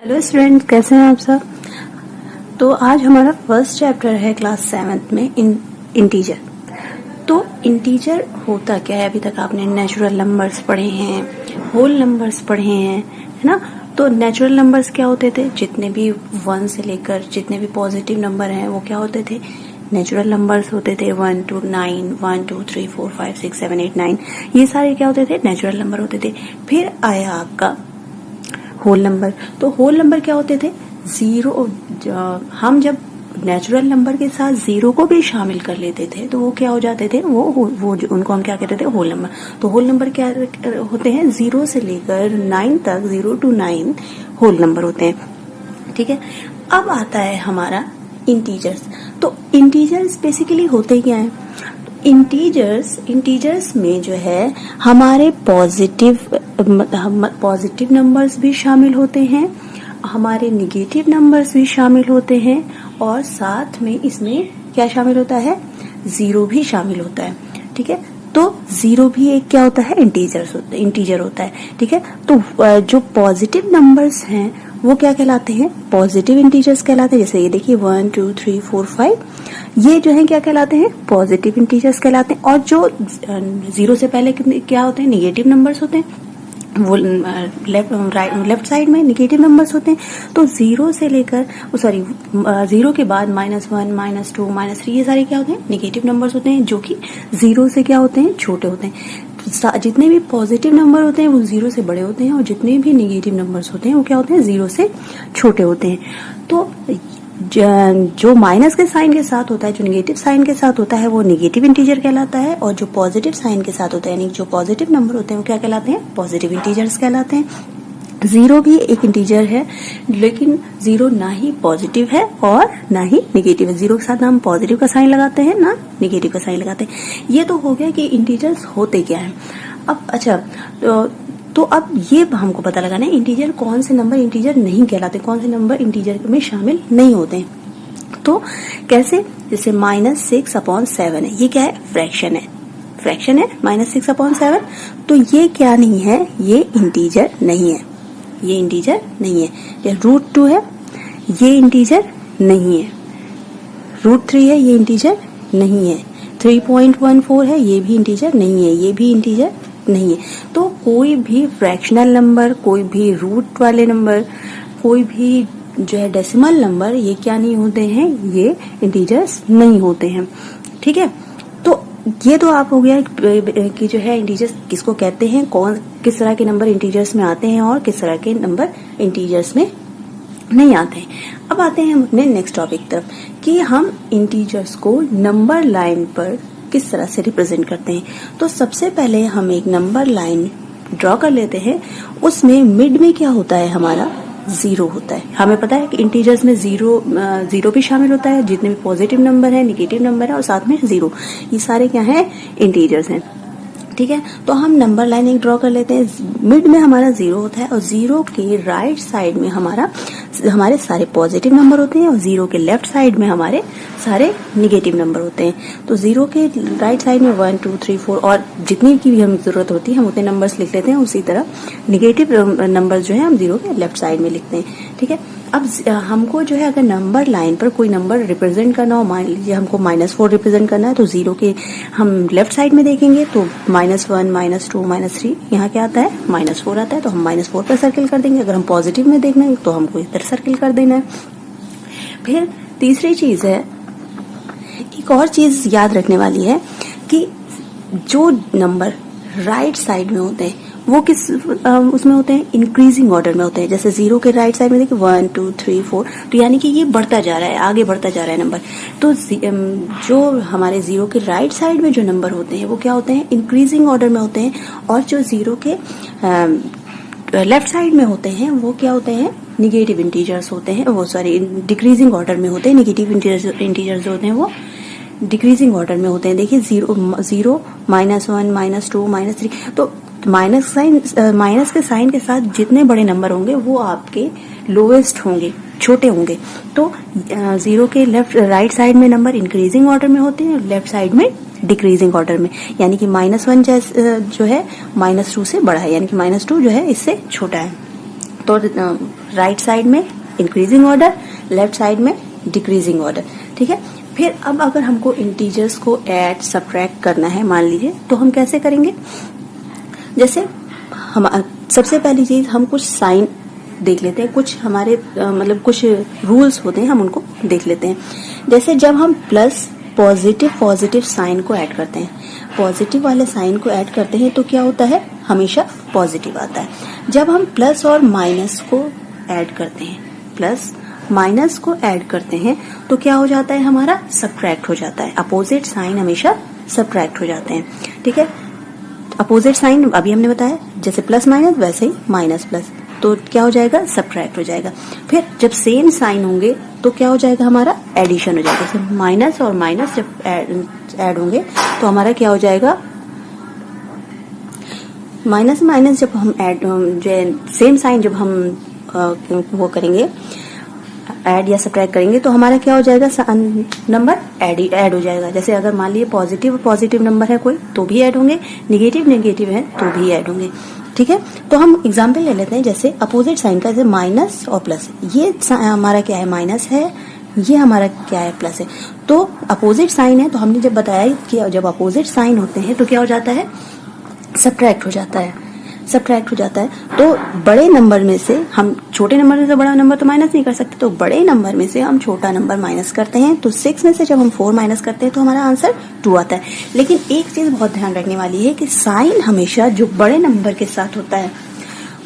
Hello student, कैसे हैं आप सब। तो आज हमारा फर्स्ट चैप्टर है क्लास 7th में इंटीजर। तो इंटीजर होता क्या है, अभी तक आपने नेचुरल नंबर्स पढ़े हैं, होल नंबर्स पढ़े हैं, है ना। तो नेचुरल नंबर्स क्या होते थे, जितने भी 1 से लेकर जितने भी पॉजिटिव नंबर हैं वो क्या होते थे, नेचुरल नंबर्स होते थे। 1 to 9, 1 2 3 4 5 6 7 8 9, ये सारे क्या होते थे, नेचुरल नंबर होते थे। फिर आया आपका होल नंबर। तो होल नंबर क्या होते थे, जीरो। हम जब नेचुरल नंबर के साथ जीरो को भी शामिल कर लेते थे तो वो क्या हो जाते थे, उनको हम क्या कहते थे, होल नंबर। तो होल नंबर क्या होते हैं, 0 से लेकर 9 तक, 0 to 9 होल नंबर होते हैं। ठीक है। अब आता है हमारा इंटीजर्स। तो इंटीजर्स बेसिकली होते क्या है, इंटीजर्स में जो है हमारे पॉजिटिव नंबर्स भी शामिल होते हैं, हमारे निगेटिव नंबर्स भी शामिल होते हैं, और साथ में इसमें क्या शामिल होता है, जीरो भी शामिल होता है। ठीक है। तो जीरो भी एक क्या होता है, इंटीजर होता है। ठीक है। तो जो पॉजिटिव नंबर्स हैं वो क्या कहलाते हैं, पॉजिटिव इंटीजर्स कहलाते हैं। जैसे ये देखिए 1 2 3 4 5, ये जो है क्या कहलाते हैं, पॉजिटिव इंटीजर्स कहलाते हैं। और जो जीरो से पहले क्या होते हैं, निगेटिव नंबर्स होते हैं, वो लेफ्ट साइड में निगेटिव नंबर्स होते हैं। तो जीरो से लेकर जीरो के बाद -1 -2 -3, ये सारे क्या होते हैं, निगेटिव नंबर्स होते हैं, जो कि जीरो से क्या होते हैं, छोटे होते हैं। जितने भी पॉजिटिव नंबर होते हैं वो जीरो से बड़े होते हैं, और जितने भी निगेटिव नंबर्स होते हैं वो क्या होते हैं, जीरो से छोटे होते हैं। तो जो माइनस के साइन के साथ होता है, जो निगेटिव साइन के साथ होता है, वो निगेटिव इंटीजर कहलाता है, और जो पॉजिटिव साइन के साथ होता है, यानी जो पॉजिटिव नंबर होते हैं वो क्या कहलाते हैं, पॉजिटिव इंटीजर्स कहलाते हैं। जीरो भी एक इंटीजर है, लेकिन जीरो ना ही पॉजिटिव है और ना ही निगेटिव है। जीरो के साथ हम पॉजिटिव का साइन लगाते हैं, ना निगेटिव का साइन लगाते हैं। ये तो हो गया कि इंटीजर्स होते क्या है। अब अच्छा, तो अब ये हमको पता लगाना है इंटीजर, कौन से नंबर इंटीजर नहीं कहलाते, कौन से नंबर इंटीजर में शामिल नहीं होते हैं। तो कैसे, जैसे -6/7 है, ये क्या है, फ्रैक्शन है -6/7। तो ये क्या नहीं है, ये इंटीजर नहीं है, ये इंटीजर नहीं है। ये √2 है, ये इंटीजर नहीं है। √3 है, ये इंटीजर नहीं है। 3.14 है, ये भी इंटीजर नहीं है, ये भी इंटीजर नहीं है। तो कोई भी फ्रैक्शनल नंबर, कोई भी रूट वाले नंबर, कोई भी जो है डेसिमल नंबर, ये क्या नहीं होते हैं, ये इंटीजर्स नहीं होते हैं। ठीक है। तो ये तो आप हो गया कि जो है इंटीजर्स किसको कहते हैं, किस तरह के नंबर इंटीजर्स में आते हैं और किस तरह के नंबर इंटीजर्स में नहीं आते हैं। अब आते हैं हम अपने नेक्स्ट टॉपिक तरफ, कि हम इंटीजर्स को नंबर लाइन पर किस तरह से रिप्रेजेंट करते हैं। तो सबसे पहले हम एक नंबर लाइन ड्रॉ कर लेते हैं। उसमें मिड में क्या होता है, हमारा जीरो होता है। हमें पता है कि इंटीजर्स में जीरो भी शामिल होता है, जितने भी पॉजिटिव नंबर है, निगेटिव नंबर है, और साथ में जीरो, ये सारे क्या है, इंटीजर्स हैं। ठीक है। तो हम नंबर लाइन एक ड्रॉ कर लेते हैं। मिड में हमारा जीरो होता है, और जीरो के राइट साइड में हमारे सारे पॉजिटिव नंबर होते हैं, और जीरो के लेफ्ट साइड में हमारे सारे निगेटिव नंबर होते हैं। तो जीरो के राइट साइड में 1 2 3 4, और जितनी की भी हमें जरूरत होती है हम उतने नंबर्स लिख लेते हैं। उसी तरह निगेटिव नंबर जो है हम जीरो के लेफ्ट साइड में लिखते हैं। ठीक है। अब हमको जो है अगर नंबर लाइन पर कोई नंबर रिप्रेजेंट करना हो, मान लीजिए हमको -4 रिप्रेजेंट करना है, तो जीरो के हम लेफ्ट साइड में देखेंगे तो -1 -2 -3, यहाँ क्या आता है, -4 आता है, तो हम -4 पर सर्किल कर देंगे। अगर हम पॉजिटिव में देखना है तो हमको इधर सर्किल कर देना है। फिर तीसरी चीज है, एक और चीज याद रखने वाली है, कि जो नंबर राइट साइड में होते हैं वो किस उसमें होते हैं, इंक्रीजिंग ऑर्डर में होते हैं। जैसे जीरो के राइट साइड में देखिए 1 2 3 4, तो यानी कि ये बढ़ता जा रहा है, आगे बढ़ता जा रहा है नंबर। तो जो हमारे जीरो के राइट साइड में जो नंबर होते हैं वो क्या होते हैं, इंक्रीजिंग ऑर्डर में होते हैं, और जो जीरो के लेफ्ट साइड में होते हैं वो क्या होते हैं, निगेटिव इंटीजर्स होते हैं, वो सॉरी डिक्रीजिंग ऑर्डर में होते हैं। निगेटिव इंटीजर्स होते हैं वो डिक्रीजिंग ऑर्डर में होते हैं। देखिए 0 -1 -2 -3, तो माइनस के साइन के साथ जितने बड़े नंबर होंगे वो आपके लोएस्ट होंगे, छोटे होंगे। तो जीरो के राइट साइड में नंबर इंक्रीजिंग ऑर्डर में होते हैं, लेफ्ट साइड में डिक्रीजिंग ऑर्डर में, यानी कि -1 जो है -2 से बड़ा है, यानी कि -2 जो है इससे छोटा है। तो राइट साइड में इंक्रीजिंग ऑर्डर, लेफ्ट साइड में डिक्रीजिंग ऑर्डर, ठीक है। फिर अब अगर हमको इंटीजर्स को ऐड सब्ट्रैक्ट करना है मान लीजिए, तो हम कैसे करेंगे? जैसे हम सबसे पहली चीज हम कुछ साइन देख लेते हैं, कुछ हमारे मतलब कुछ रूल्स होते हैं, हम उनको देख लेते हैं। जैसे जब हम प्लस पॉजिटिव साइन को ऐड करते हैं, पॉजिटिव वाले साइन को ऐड करते हैं तो क्या होता है? हमेशा पॉजिटिव आता है। जब हम प्लस और माइनस को ऐड करते हैं, प्लस माइनस को ऐड करते हैं तो क्या हो जाता है? हमारा सब्ट्रैक्ट हो जाता है। अपोजिट साइन हमेशा सब्ट्रैक्ट हो जाते हैं, ठीक है। अपोजिट साइन अभी हमने बताया, जैसे प्लस माइनस वैसे ही माइनस प्लस, तो क्या हो जाएगा? सब्ट्रैक्ट हो जाएगा। फिर जब सेम साइन होंगे तो क्या हो जाएगा? हमारा एडिशन हो जाएगा। जैसे माइनस और माइनस जब ऐड होंगे तो हमारा क्या हो जाएगा? माइनस माइनस जब हम ऐड, जो सेम साइन जब हम वो करेंगे ऐड या सब्ट्रैक्ट करेंगे तो हमारा क्या हो जाएगा? नंबर ऐड हो जाएगा। जैसे अगर मान लीजिए पॉजिटिव नंबर है कोई तो भी ऐड होंगे, नेगेटिव है तो भी ऐड होंगे, ठीक है। तो हम एग्जाम्पल ले लेते हैं, जैसे अपोजिट साइन का, जैसे माइनस और प्लस, ये हमारा क्या है? माइनस है, ये हमारा क्या है? प्लस है। तो अपोजिट साइन है, तो हमने जब बताया कि जब अपोजिट साइन होते हैं तो क्या हो जाता है? सब्ट्रैक्ट हो जाता है, सब्ट्रैक्ट हो जाता है। तो बड़े नंबर में से हम छोटे नंबर में से बड़ा नंबर तो माइनस नहीं कर सकते, तो बड़े नंबर में से हम छोटा नंबर माइनस करते हैं। तो 6 में से जब हम 4 माइनस करते हैं तो हमारा आंसर 2 आता है। लेकिन एक चीज बहुत ध्यान रखने वाली है कि साइन हमेशा जो बड़े नंबर के साथ होता है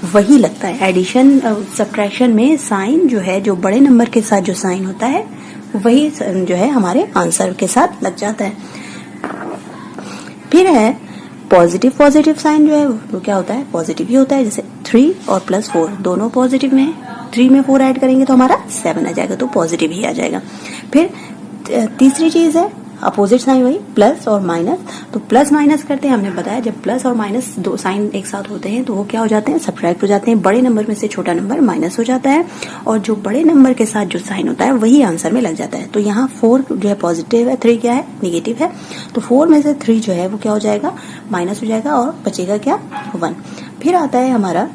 वही लगता है। एडिशन सब्ट्रैक्शन में साइन जो है, जो बड़े नंबर के साथ जो साइन होता है वही जो है हमारे आंसर के साथ लग जाता है। फिर है पॉजिटिव साइन जो है वो क्या होता है? पॉजिटिव ही होता है। जैसे 3 और प्लस 4 दोनों पॉजिटिव में है, 3 में 4 ऐड करेंगे तो हमारा 7 आ जाएगा, तो पॉजिटिव ही आ जाएगा। फिर तीसरी चीज है अपोजिट साइन, वही प्लस और माइनस। तो प्लस माइनस करते हैं, हमने बताया जब प्लस और माइनस दो साइन एक साथ होते हैं तो वो क्या हो जाते हैं? सब्ट्रैक्ट हो जाते हैं। बड़े नंबर में से छोटा नंबर माइनस हो जाता है और जो बड़े नंबर के साथ जो साइन होता है वही आंसर में लग जाता है। तो यहाँ 4 जो है पॉजिटिव है, 3 क्या है? नेगेटिव है। तो 4 में से 3 जो है वो क्या हो जाएगा? माइनस हो जाएगा और बचेगा क्या? 1। फिर आता है हमारा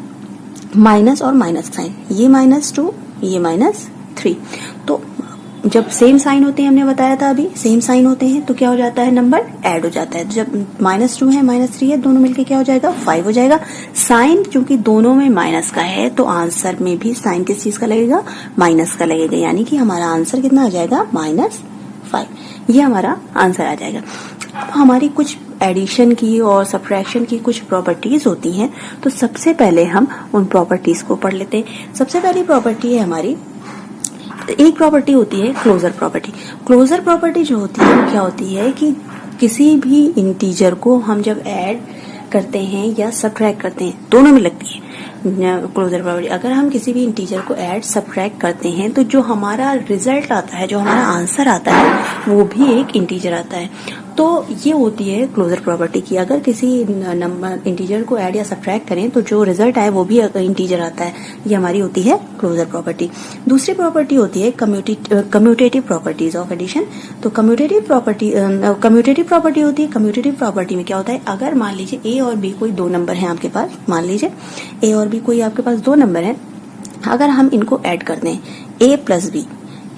माइनस और माइनस साइन, ये -2, ये -3। तो जब सेम साइन होते हैं, हमने बताया था अभी, सेम साइन होते हैं तो क्या हो जाता है? नंबर ऐड हो जाता है। जब -2 है -3 है, दोनों मिलके क्या हो जाएगा? 5 हो जाएगा। साइन क्योंकि दोनों में माइनस का है तो आंसर में भी साइन किस चीज का लगेगा? माइनस का लगेगा, यानी कि हमारा आंसर कितना आ जाएगा? -5। ये हमारा आंसर आ जाएगा। अब हमारी कुछ एडिशन की और सब्ट्रैक्शन की कुछ प्रॉपर्टीज होती हैं, तो सबसे पहले हम उन प्रॉपर्टीज को पढ़ लेते हैं। सबसे पहली प्रॉपर्टी है हमारी, एक प्रॉपर्टी होती है क्लोजर प्रॉपर्टी। क्लोजर प्रॉपर्टी जो होती है वो क्या होती है कि किसी भी इंटीजर को हम जब ऐड करते हैं या सब्ट्रैक्ट करते हैं, दोनों में लगती है क्लोजर प्रॉपर्टी। अगर हम किसी भी इंटीजर को ऐड सब्ट्रैक्ट करते हैं तो जो हमारा रिजल्ट आता है, जो हमारा आंसर आता है, वो भी एक इंटीजर आता है। तो ये होती है क्लोजर प्रॉपर्टी की। अगर किसी नंबर इंटीजर को ऐड या सब्ट्रैक्ट करें तो जो रिजल्ट आए वो भी इंटीजर आता है, ये हमारी होती है क्लोजर प्रॉपर्टी। दूसरी प्रॉपर्टी होती है कम्यूटेटिव प्रॉपर्टीज ऑफ एडिशन। तो कम्यूटेटिव प्रॉपर्टी होती है। कम्यूटेटिव प्रॉपर्टी में क्या होता है? अगर मान लीजिए ए और बी कोई 2 नंबर हैं आपके पास, मान लीजिए ए और बी कोई आपके पास 2 नंबर हैं, अगर हम इनको ऐड करते हैं ए प्लस बी,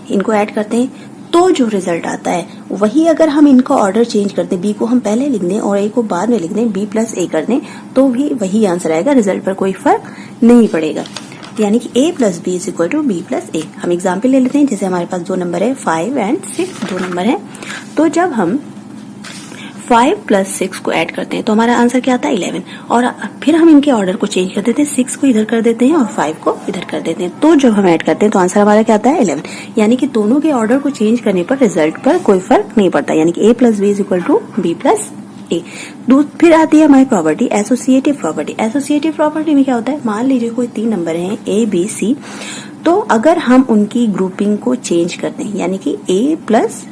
इनको ऐड करते हैं तो जो रिजल्ट आता है वही, अगर हम इनका ऑर्डर चेंज कर दें, बी को हम पहले लिख दें और ए को बाद में लिख दें, बी प्लस ए कर दें, तो भी वही आंसर आएगा, रिजल्ट पर कोई फर्क नहीं पड़ेगा। यानी कि a plus B is equal to B plus A. हम एग्जाम्पल ले लेते हैं, जैसे हमारे पास 2 नंबर है 5 एंड 6, 2 नंबर है। तो जब हम 5 प्लस 6 को ऐड करते हैं तो हमारा आंसर क्या आता है? 11। और फिर हम इनके ऑर्डर को चेंज कर देते हैं, 6 को इधर कर देते हैं और 5 को इधर कर देते हैं, तो जब हम ऐड करते हैं तो आंसर हमारा क्या आता है? 11। यानी कि दोनों के ऑर्डर को चेंज करने पर रिजल्ट पर कोई फर्क नहीं पड़ता, यानी कि a plus B is equal to B plus A. फिर आती है हमारी property associative property. Associative property में क्या होता है? मान लीजिए कोई 3 नंबर हैं ए बी सी, तो अगर हम उनकी ग्रुपिंग को चेंज कर दें, यानी कि a प्लस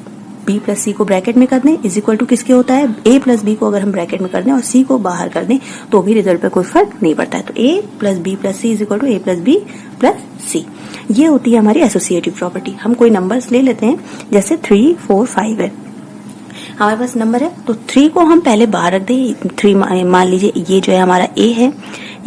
बी प्लस सी को ब्रैकेट में कर दें, इज इक्वल टू किसके होता है? a प्लस बी को अगर हम ब्रैकेट में कर दें और c को बाहर कर दें तो भी रिजल्ट पर कोई फर्क नहीं पड़ता है। तो a plus B plus C is equal to a plus B plus C. ये होती है हमारी एसोसिएटिव प्रॉपर्टी। हम कोई नंबर्स ले लेते हैं, जैसे 3 4 5 है हमारे पास नंबर है, तो 3 को हम पहले बाहर रख दें। 3 मान लीजिए ये जो है हमारा a है,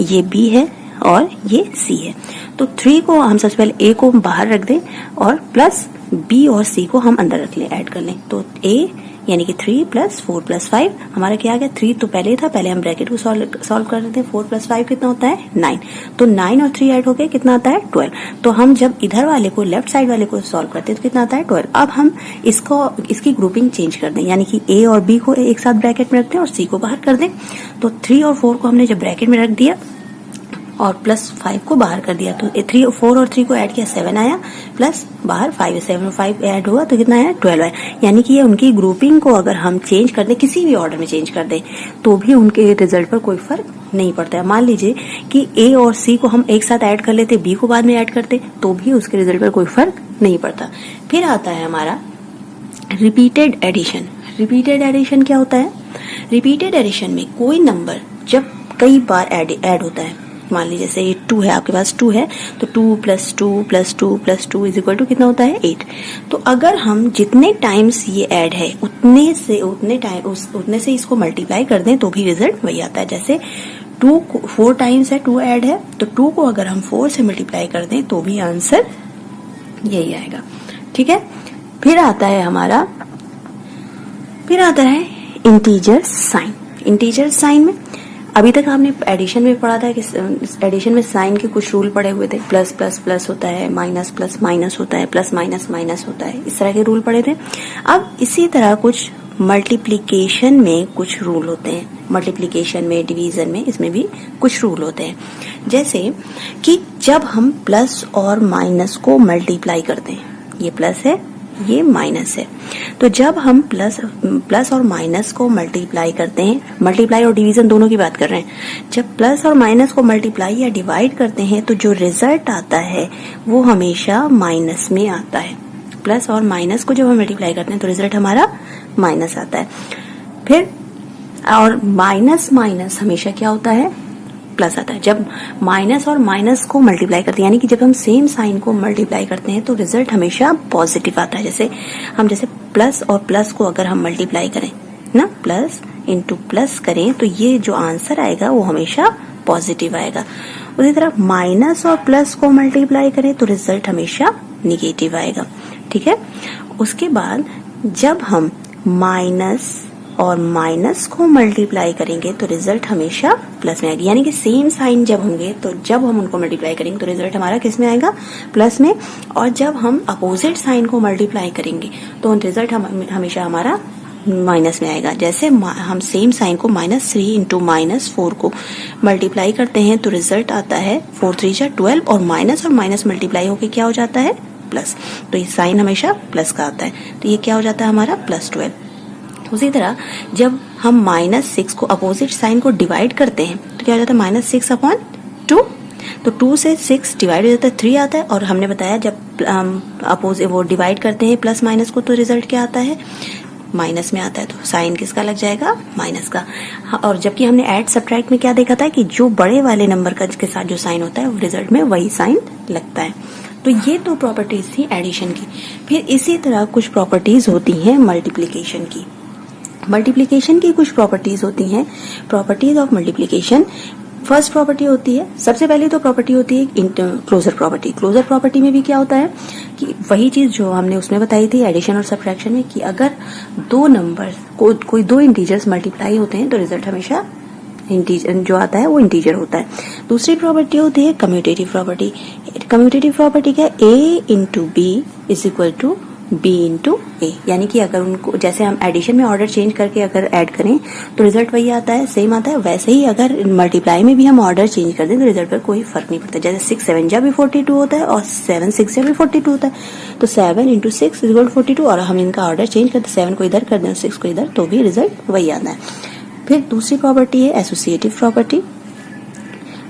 ये b है और ये c है। तो 3 को हम सबसे पहले ए को बाहर रख दें और प्लस बी और सी को हम अंदर रख लें, ऐड कर लें। तो ए यानी कि 3 + 4 + 5 हमारा क्या आ गया, 3 तो पहले ही था, पहले हम ब्रैकेट को सॉल्व कर रहे थे। 4 + 5 कितना होता है 9, तो 9 और 3 ऐड हो गए, कितना आता है 12। तो हम जब इधर वाले को लेफ्ट साइड वाले को सॉल्व करते हैं तो कितना आता है 12। अब हम इसकी ग्रुपिंग चेंज कर दें, यानी कि ए और बी को एक साथ ब्रैकेट में रख दें और सी को बाहर कर दें। तो 3 और 4 को हमने जब ब्रैकेट में रख दिया और +5 को बाहर कर दिया, तो 3 4 और 3 को ऐड किया 7 आया, प्लस बाहर 5 7 और 5 ऐड हुआ तो कितना आया 12 आया। यानी कि ये उनकी ग्रुपिंग को अगर हम चेंज कर दें, किसी भी ऑर्डर में चेंज कर दें, तो भी उनके रिजल्ट पर कोई फर्क नहीं पड़ता है। मान लीजिए कि ए और सी को हम एक साथ ऐड कर लेते, बी को बाद में ऐड करते, तो भी उसके रिजल्ट पर कोई फर्क नहीं पड़ता। फिर आता है हमारा रिपीटेड एडिशन। रिपीटेड एडिशन क्या होता है? रिपीटेड एडिशन में कोई नंबर जब कई बार ऐड होता है, मान लीजिए जैसे ये 2 है, आपके पास 2 है, तो 2 + 2 + 2 + 2 = कितना होता है 8। तो अगर हम जितने टाइम्स ये ऐड है उतने से इसको मल्टीप्लाई कर दें तो भी रिजल्ट वही आता है। जैसे 2 4 टाइम्स है, 2 ऐड है, तो 2 को अगर हम 4 से मल्टीप्लाई कर दें तो भी आंसर यही आएगा। ठीक है। फिर आता है इंटीजर साइन। इंटीजर साइन में अभी तक आपने एडिशन में पढ़ा था कि एडिशन में साइन के कुछ रूल पड़े हुए थे, प्लस प्लस प्लस होता है, माइनस प्लस माइनस होता है, प्लस माइनस माइनस होता है, इस तरह के रूल पड़े थे। अब इसी तरह कुछ मल्टीप्लिकेशन में कुछ रूल होते हैं, मल्टीप्लिकेशन में, डिवीजन में, इसमें भी कुछ रूल होते हैं। जैसे कि जब हम प्लस और माइनस को मल्टीप्लाई करते हैं, ये प्लस है, ये माइनस है, तो जब हम प्लस और माइनस को मल्टीप्लाई करते हैं, मल्टीप्लाई और डिवीजन दोनों की बात कर रहे हैं, जब प्लस और माइनस को मल्टीप्लाई या डिवाइड करते हैं तो जो रिजल्ट आता है वो हमेशा माइनस में आता है। प्लस और माइनस को जब हम मल्टीप्लाई करते हैं तो रिजल्ट हमारा माइनस आता है। फिर और माइनस माइनस हमेशा क्या होता है, प्लस आता है। जब माइनस और माइनस को मल्टीप्लाई करते हैं, यानी कि जब हम सेम साइन को मल्टीप्लाई करते हैं तो रिजल्ट हमेशा पॉजिटिव आता है। जैसे प्लस और प्लस को अगर हम मल्टीप्लाई करें ना, प्लस इंटू प्लस करें, तो ये जो आंसर आएगा वो हमेशा पॉजिटिव आएगा। उसी तरह माइनस और प्लस को मल्टीप्लाई करें तो रिजल्ट हमेशा निगेटिव आएगा। ठीक है। उसके बाद जब हम माइनस और माइनस को मल्टीप्लाई करेंगे तो रिजल्ट हमेशा प्लस में आएगी। यानी कि सेम साइन जब होंगे तो जब हम उनको मल्टीप्लाई करेंगे तो रिजल्ट हमारा किस में आएगा, प्लस में। और जब हम अपोजिट साइन को मल्टीप्लाई करेंगे तो रिजल्ट हमेशा हमारा माइनस में आएगा। जैसे हम सेम साइन को -3 × -4 को मल्टीप्लाई करते हैं तो रिजल्ट आता है 4 3 = 12 और माइनस मल्टीप्लाई होके क्या हो जाता है, प्लस। तो ये साइन हमेशा प्लस का आता है, तो ये क्या हो जाता है हमारा +12। उसी तरह जब हम -6 को अपोजिट साइन को डिवाइड करते हैं तो क्या हो जाता है -6/2, तो 2 से 6 डिवाइड हो जाता है 3 आता है। और हमने बताया जब वो डिवाइड करते हैं प्लस माइनस को तो रिजल्ट क्या आता है, माइनस में आता है, तो साइन किसका लग जाएगा, माइनस का। और जबकि हमने ऐड सब्ट्रैक्ट में क्या देखा था कि जो बड़े वाले नंबर का के साथ जो साइन होता है वो रिजल्ट में वही साइन लगता है। तो ये तो प्रॉपर्टीज थी एडिशन की। फिर इसी तरह कुछ प्रॉपर्टीज होती हैं मल्टीप्लिकेशन की। मल्टीप्लिकेशन की कुछ प्रॉपर्टीज होती हैं, properties of multiplication. First property होती है, सबसे पहले तो प्रॉपर्टी होती है क्लोजर प्रॉपर्टी। क्लोजर प्रॉपर्टी में भी क्या होता है कि वही चीज जो हमने उसमें बताई थी एडिशन और सब्ट्रैक्शन में, कि अगर दो नंबर कोई दो इंटीजर्स मल्टीप्लाई होते हैं तो रिजल्ट हमेशा इंटीजर जो आता है वो इंटीजर होता है। दूसरी प्रॉपर्टी होती है कम्यूटेटिव प्रॉपर्टी। कम्यूटेटिव प्रॉपर्टी क्या है, A × B = B × A, यानी कि अगर उनको जैसे हम एडिशन में ऑर्डर चेंज करके अगर ऐड करें तो रिजल्ट वही आता है, सेम आता है, वैसे ही अगर मल्टीप्लाई में भी हम ऑर्डर चेंज कर दें तो रिजल्ट पर कोई फर्क नहीं पड़ता। जैसे 6 7 जा भी 42 होता है और 7 6 जा भी 42 होता है, तो 7 × 6 = 42, और हम इनका ऑर्डर चेंज करते 7 को इधर कर दें 6 को इधर, तो भी रिजल्ट वही आता है। फिर दूसरी प्रॉपर्टी है एसोसिएटिव प्रॉपर्टी।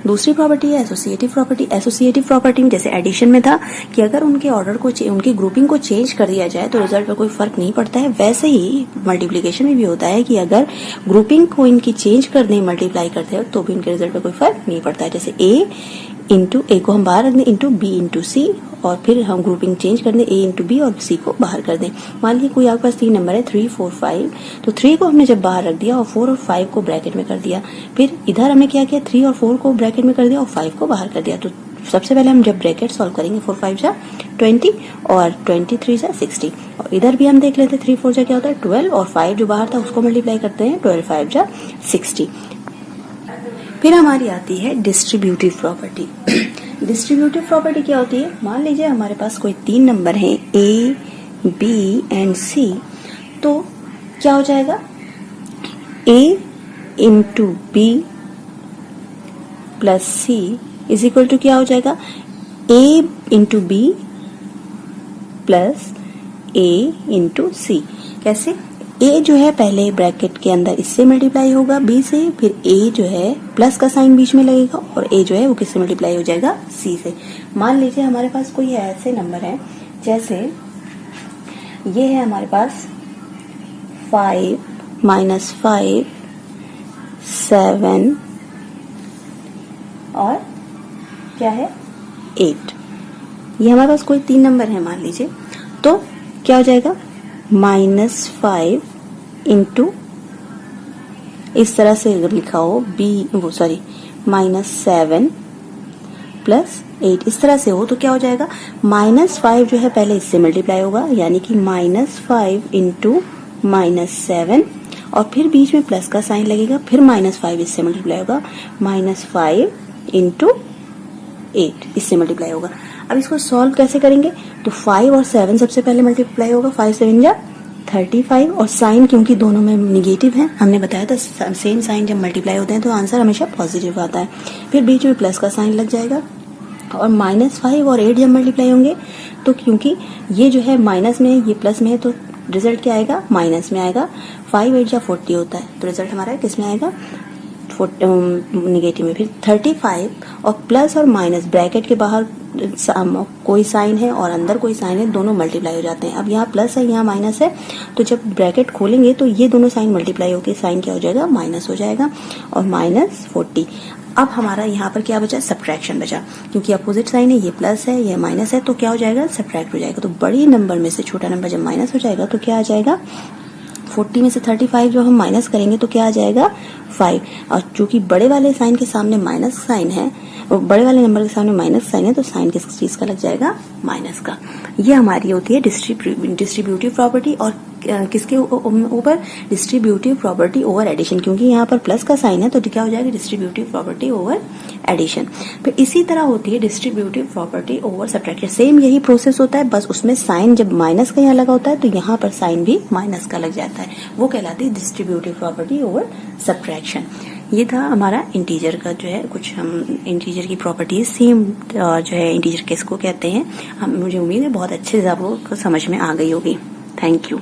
दूसरी प्रॉपर्टी है एसोसिएटिव प्रॉपर्टी। एसोसिएटिव प्रॉपर्टी में जैसे एडिशन में था कि अगर उनके ऑर्डर को उनकी ग्रुपिंग को चेंज कर दिया जाए तो रिजल्ट पर कोई फर्क नहीं पड़ता है, वैसे ही मल्टीप्लिकेशन में भी होता है कि अगर ग्रुपिंग को इनकी चेंज कर दें, मल्टीप्लाई करते हैं तो भी उनके रिजल्ट पर कोई फर्क नहीं पड़ता है। जैसे A को हम बाहर रख दें × B × C, और फिर हम ग्रुपिंग चेंज कर दें A × B और C को बाहर कर दें। मान लीजिए कोई आपके पास 3 नंबर है 3 4 5, तो 3 को हमने जब बाहर रख दिया और 4 और 5 को ब्रैकेट में कर दिया, फिर इधर हमने क्या किया 3 और 4 को ब्रैकेट में कर दिया और 5 को बाहर कर दिया, तो सबसे पहले हम जब ब्रैकेट सॉल्व करेंगे 4 5 जा 20 और 23 जा 60 और इधर भी हम देख लेते हैं 3 4 जा क्या होता है 12 और 5 जो बाहर था उसको मल्टीप्लाई करते हैं 12 5 जा 60। फिर हमारी आती है डिस्ट्रीब्यूटिव प्रॉपर्टी। डिस्ट्रीब्यूटिव प्रॉपर्टी क्या होती है, मान लीजिए हमारे पास कोई 3 नंबर हैं A, B एंड C, तो क्या हो जाएगा A into B plus C is equal to क्या हो जाएगा A into B plus A into C। कैसे, A जो है पहले ब्रैकेट के अंदर इससे मल्टीप्लाई होगा B से, फिर A जो है प्लस का साइन बीच में लगेगा और A जो है वो किससे मल्टीप्लाई हो जाएगा C से। मान लीजिए हमारे पास कोई ऐसे नंबर है जैसे ये है हमारे पास 5 -5 7 और क्या है 8। ये हमारे पास कोई 3 नंबर है मान लीजिए, तो क्या हो जाएगा -5 इंटू इस तरह से अगर लिखा हो -7 प्लस 8 इस तरह से हो तो क्या हो जाएगा -5 जो है पहले इससे मल्टीप्लाई होगा यानी कि -5 इंटू -7 और फिर बीच में प्लस का साइन लगेगा, फिर -5 इससे मल्टीप्लाई होगा -5 इंटू 8 इससे मल्टीप्लाई होगा। अब इसको सॉल्व कैसे करेंगे, तो 5 और 7 सबसे पहले मल्टीप्लाई होगा, 5 7 जा 35 और साइन क्योंकि दोनों में निगेटिव है, हमने बताया था सेम साइन जब मल्टीप्लाई होते हैं तो आंसर हमेशा पॉजिटिव आता है। फिर बीच में प्लस का साइन लग जाएगा और -5 और 8 जब मल्टीप्लाई होंगे तो क्योंकि ये जो है माइनस में ये प्लस में है तो रिजल्ट क्या आएगा माइनस में आएगा। 5 8 जा 40 होता है तो रिजल्ट हमारा किस में आएगा निगेटिव में। फिर 35 और प्लस और माइनस ब्रैकेट के बाहर कोई साइन है और अंदर कोई साइन है, दोनों मल्टीप्लाई हो जाते हैं। अब यहाँ प्लस है यहाँ माइनस है तो जब ब्रैकेट खोलेंगे तो ये दोनों साइन मल्टीप्लाई होकर साइन क्या हो जाएगा माइनस हो जाएगा और -40। अब हमारा यहाँ पर क्या बचा सब्ट्रैक्शन बचा, क्योंकि अपोजिट साइन है, ये प्लस है ये माइनस है तो क्या हो जाएगा सब्ट्रैक्ट हो जाएगा। तो बड़ी नंबर में से छोटा नंबर जब माइनस हो जाएगा तो क्या आ जाएगा 40 में से 35 जो हम माइनस करेंगे तो क्या आ जाएगा 5 और चूंकि बड़े वाले साइन के सामने माइनस साइन है और बड़े वाले नंबर के सामने माइनस साइन है तो साइन किस चीज का लग जाएगा माइनस का। ये हमारी होती है डिस्ट्रीब्यूटिव प्रॉपर्टी और किसके ऊपर डिस्ट्रीब्यूटिव प्रॉपर्टी ओवर एडिशन, क्योंकि यहाँ पर प्लस का साइन है तो क्या हो जाएगा डिस्ट्रीब्यूटिव प्रॉपर्टी ओवर एडिशन। फिर इसी तरह होती है distributive property over subtraction, same यही प्रोसेस होता है बस उसमें साइन जब माइनस का यहाँ लगा होता है तो यहाँ पर साइन भी माइनस का लग जाता है, वो कहलाती है डिस्ट्रीब्यूटिव प्रॉपर्टी ओवर सब्ट्रैक्शन। ये था हमारा इंटीजर का जो है कुछ हम इंटीजर की प्रॉपर्टीज सेम जो है इंटीजर किसको कहते हैं। मुझे उम्मीद है बहुत अच्छे से आपको समझ में आ गई होगी। Thank you.